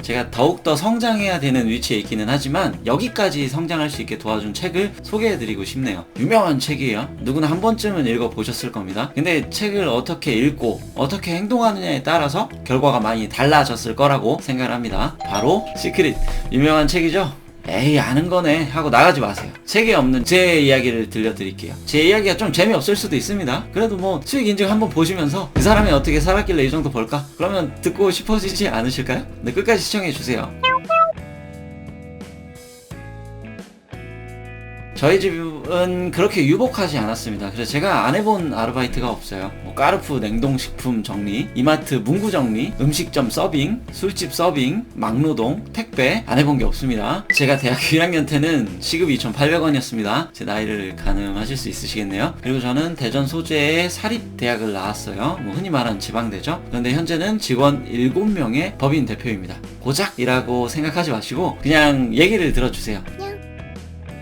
제가 더욱더 성장해야 되는 위치에 있기는 하지만 여기까지 성장할 수 있게 도와준 책을 소개해드리고 싶네요. 유명한 책이에요. 누구나 한 번쯤은 읽어보셨을 겁니다. 근데 책을 어떻게 읽고 어떻게 행동하느냐에 따라서 결과가 많이 달라졌을 거라고 생각을 합니다. 바로 시크릿. 유명한 책이죠? 에이 아는 거네 하고 나가지 마세요. 책에 없는 제 이야기를 들려드릴게요. 제 이야기가 좀 재미없을 수도 있습니다. 그래도 뭐 수익 인증 한번 보시면서 그 사람이 어떻게 살았길래 이 정도 벌까? 그러면 듣고 싶어지지 않으실까요? 네, 끝까지 시청해주세요. 저희 집은 그렇게 유복하지 않았습니다. 그래서 제가 안 해본 아르바이트가 없어요. 뭐 까르푸 냉동식품 정리, 이마트 문구 정리, 음식점 서빙, 술집 서빙, 막노동, 택배 안 해본 게 없습니다. 제가 대학교 1학년 때는 시급이 2,800원이었습니다. 제 나이를 가늠하실 수 있으시겠네요. 그리고 저는 대전 소재의 사립대학을 나왔어요. 뭐 흔히 말하는 지방대죠. 그런데 현재는 직원 7명의 법인 대표입니다. 고작이라고 생각하지 마시고 그냥 얘기를 들어주세요.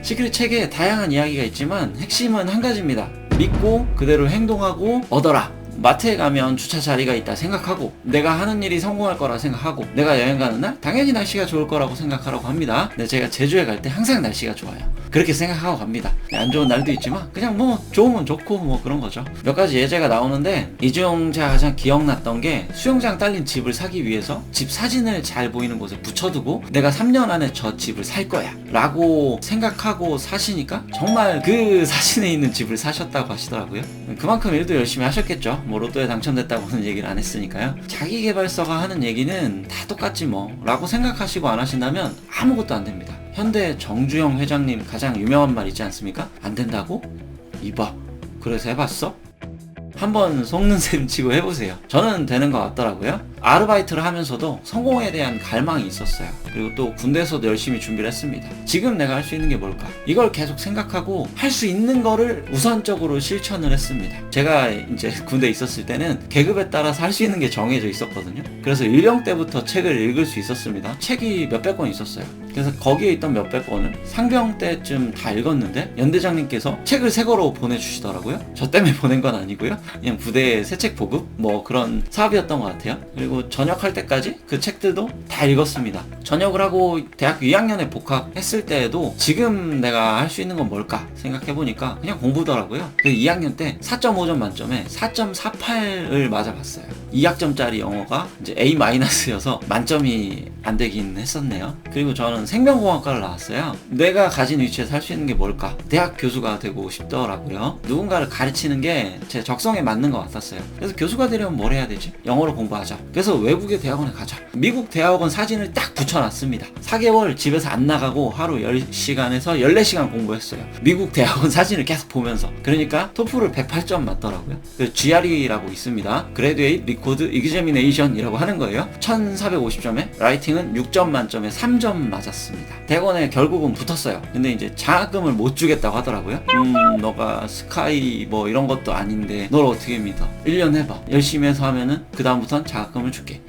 시크릿 책에 다양한 이야기가 있지만 핵심은 한 가지입니다. 믿고 그대로 행동하고 얻어라. 마트에 가면 주차 자리가 있다 생각하고 내가 하는 일이 성공할 거라 생각하고 내가 여행 가는 날 당연히 날씨가 좋을 거라고 생각하라고 합니다. 근데 제가 제주에 갈 때 항상 날씨가 좋아요. 그렇게 생각하고 갑니다. 안 좋은 날도 있지만 그냥 뭐 좋으면 좋고 뭐 그런 거죠. 몇 가지 예제가 나오는데 이 중 제가 가장 기억났던 게 수영장 딸린 집을 사기 위해서 집 사진을 잘 보이는 곳에 붙여두고 내가 3년 안에 저 집을 살 거야 라고 생각하고 사시니까 정말 그 사진에 있는 집을 사셨다고 하시더라고요. 그만큼 일도 열심히 하셨겠죠. 뭐 로또에 당첨됐다고는 얘기를 안 했으니까요. 자기계발서가 하는 얘기는 다 똑같지 뭐 라고 생각하시고 안 하신다면 아무것도 안 됩니다. 현대 정주영 회장님 가장 유명한 말 있지 않습니까? 안 된다고? 이봐. 그래서 해봤어? 한번 속는 셈 치고 해보세요. 저는 되는 것 같더라고요. 아르바이트를 하면서도 성공에 대한 갈망이 있었어요. 그리고 또 군대에서도 열심히 준비를 했습니다. 지금 내가 할 수 있는 게 뭘까? 이걸 계속 생각하고 할 수 있는 거를 우선적으로 실천을 했습니다. 제가 이제 군대에 있었을 때는 계급에 따라서 할 수 있는 게 정해져 있었거든요. 그래서 일병 때부터 책을 읽을 수 있었습니다. 책이 몇백 권 있었어요. 그래서 거기에 있던 몇백 권을 상병 때쯤 다 읽었는데 연대장님께서 책을 새 거로 보내주시더라고요. 저 때문에 보낸 건 아니고요. 그냥 부대에 새 책 보급 뭐 그런 사업이었던 것 같아요. 그리고 전역할 때까지 그 책들도 다 읽었습니다. 전역을 하고 대학교 2학년에 복학했을 때에도 지금 내가 할 수 있는 건 뭘까 생각해보니까 그냥 공부더라고요. 그 2학년 때 4.5점 만점에 4.48을 맞아봤어요. 2학점짜리 영어가 이제 A-여서 만점이 안 되긴 했었네요. 그리고 저는 생명공학과를 나왔어요. 내가 가진 위치에서 할 수 있는 게 뭘까? 대학 교수가 되고 싶더라고요. 누군가를 가르치는 게 제 적성에 맞는 것 같았어요. 그래서 교수가 되려면 뭘 해야 되지? 영어로 공부하자. 그래서 외국의 대학원에 가자. 미국 대학원 사진을 딱 붙여놨습니다. 4개월 집에서 안 나가고 하루 10시간에서 14시간 공부했어요. 미국 대학원 사진을 계속 보면서. 그러니까 토플을 108점 맞더라고요. GRE라고 있습니다. Graduate Record Examination이라고 하는 거예요. 1450점에 라이팅은 6점 만점에 3점 맞았습니다. 대학원에 결국은 붙었어요. 근데 이제 장학금을 못 주겠다고 하더라고요. 너가 스카이 뭐 이런 것도 아닌데 널 어떻게 믿어? 1년 해봐. 열심히 해서 하면은 그 다음부터는 장학금을 줄게.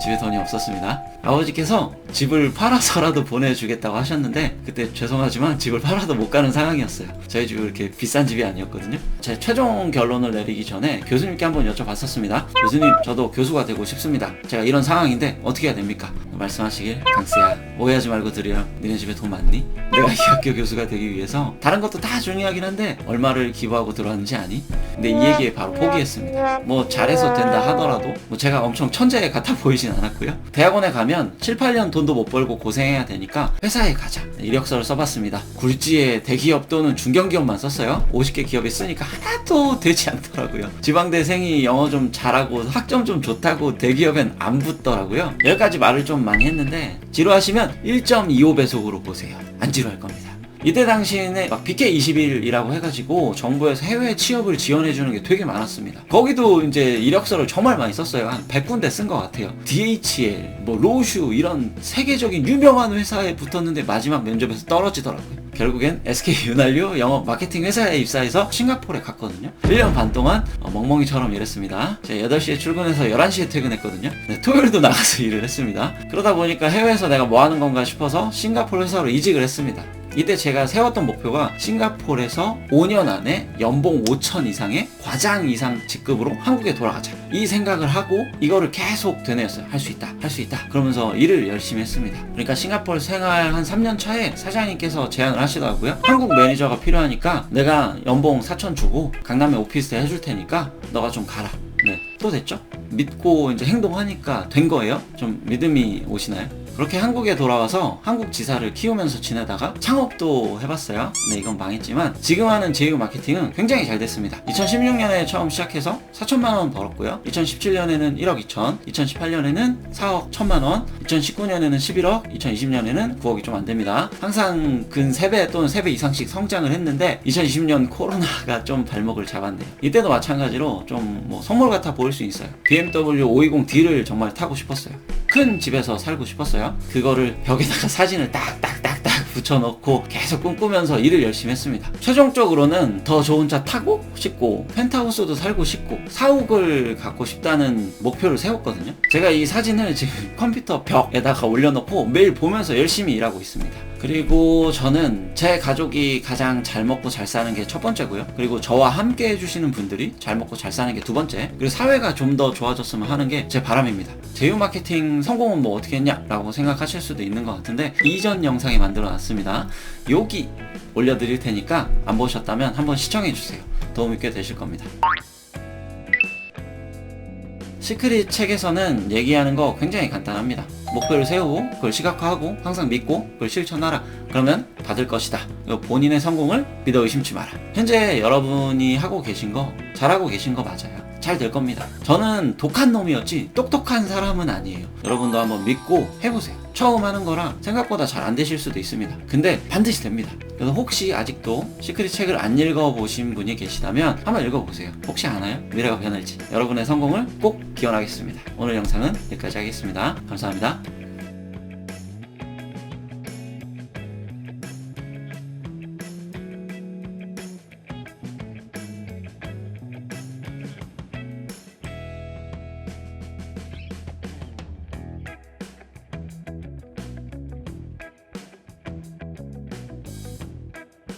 집에 돈이 없었습니다. 아버지께서 집을 팔아서라도 보내주겠다고 하셨는데 그때 죄송하지만 집을 팔아도 못 가는 상황이었어요. 저희 집이 그렇게 비싼 집이 아니었거든요. 제 최종 결론을 내리기 전에 교수님께 한번 여쭤봤었습니다. 교수님, 저도 교수가 되고 싶습니다. 제가 이런 상황인데 어떻게 해야 됩니까? 말씀하시길, 강스야 오해하지 말고 들으렴. 니네 집에 돈 많니? 내가 이 학교 교수가 되기 위해서 다른 것도 다 중요하긴 한데 얼마를 기부하고 들어왔는지 아니? 근데 이 얘기에 바로 포기했습니다. 뭐 잘해서 된다 하더라도 뭐 제가 엄청 천재 같아 보이진 않았고요. 대학원에 가면 7, 8년 돈도 못 벌고 고생해야 되니까 회사에 가자. 이력서를 써봤습니다. 굴지에 대기업 또는 중견기업만 썼어요. 50개 기업에 쓰니까 하나도 되지 않더라고요. 지방대생이 영어 좀 잘하고 학점 좀 좋다고 대기업엔 안 붙더라고요. 여기까지 말을 좀 많이 했는데 지루하시면 1.25배속으로 보세요. 안 지루할 겁니다. 이때 당시에는 막 BK21이라고 해가지고 정부에서 해외 취업을 지원해주는 게 되게 많았습니다. 거기도 이제 이력서를 정말 많이 썼어요. 한 100군데 쓴 것 같아요. DHL, 뭐 로슈 이런 세계적인 유명한 회사에 붙었는데 마지막 면접에서 떨어지더라고요. 결국엔 SK윤활유 영업 마케팅 회사에 입사해서 싱가포르에 갔거든요. 1년 반 동안 멍멍이처럼 일했습니다. 제가 8시에 출근해서 11시에 퇴근했거든요. 네, 토요일도 나가서 일을 했습니다. 그러다 보니까 해외에서 내가 뭐 하는 건가 싶어서 싱가포르 회사로 이직을 했습니다. 이때 제가 세웠던 목표가 싱가포르에서 5년 안에 연봉 5천 이상의 과장 이상 직급으로 한국에 돌아가자, 이 생각을 하고 이거를 계속 되뇌었어요. 할 수 있다, 할 수 있다 그러면서 일을 열심히 했습니다. 그러니까 싱가포르 생활 한 3년 차에 사장님께서 제안을 하시더라고요. 한국 매니저가 필요하니까 내가 연봉 4천 주고 강남에 오피스 해줄 테니까 너가 좀 가라. 네, 또 됐죠? 믿고 이제 행동하니까 된 거예요. 좀 믿음이 오시나요? 그렇게 한국에 돌아와서 한국 지사를 키우면서 지내다가 창업도 해봤어요. 네, 이건 망했지만 지금 하는 제휴 마케팅은 굉장히 잘 됐습니다. 2016년에 처음 시작해서 4천만 원 벌었고요. 2017년에는 1억 2천, 2018년에는 4억 1천만 원, 2019년에는 11억, 2020년에는 9억이 좀 안 됩니다. 항상 근 3배 또는 3배 이상씩 성장을 했는데 2020년 코로나가 좀 발목을 잡았네요. 이때도 마찬가지로 좀 뭐 선물 같아 보일 수 있어요. BMW 520D를 정말 타고 싶었어요. 큰 집에서 살고 싶었어요. 그거를 벽에다가 사진을 딱딱딱딱 붙여놓고 계속 꿈꾸면서 일을 열심히 했습니다. 최종적으로는 더 좋은 차 타고 싶고 펜트하우스도 살고 싶고 사옥을 갖고 싶다는 목표를 세웠거든요. 제가 이 사진을 지금 컴퓨터 벽에다가 올려놓고 매일 보면서 열심히 일하고 있습니다. 그리고 저는 제 가족이 가장 잘 먹고 잘 사는 게 첫 번째고요. 그리고 저와 함께 해주시는 분들이 잘 먹고 잘 사는 게 두 번째, 그리고 사회가 좀 더 좋아졌으면 하는 게 제 바람입니다. 제휴 마케팅 성공은 뭐 어떻게 했냐 라고 생각하실 수도 있는 것 같은데 이전 영상에 만들어 놨습니다. 여기 올려드릴 테니까 안 보셨다면 한번 시청해 주세요. 도움이 꽤 되실 겁니다. 시크릿 책에서는 얘기하는 거 굉장히 간단합니다. 목표를 세우고 그걸 시각화하고 항상 믿고 그걸 실천하라. 그러면 받을 것이다. 본인의 성공을 믿어 의심치 마라. 현재 여러분이 하고 계신 거 잘하고 계신 거 맞아요. 잘 될 겁니다. 저는 독한 놈이었지 똑똑한 사람은 아니에요. 여러분도 한번 믿고 해보세요. 처음 하는 거라 생각보다 잘 안 되실 수도 있습니다. 근데 반드시 됩니다. 그래서 혹시 아직도 시크릿 책을 안 읽어보신 분이 계시다면 한번 읽어보세요. 혹시 아나요? 미래가 변할지. 여러분의 성공을 꼭 기원하겠습니다. 오늘 영상은 여기까지 하겠습니다. 감사합니다.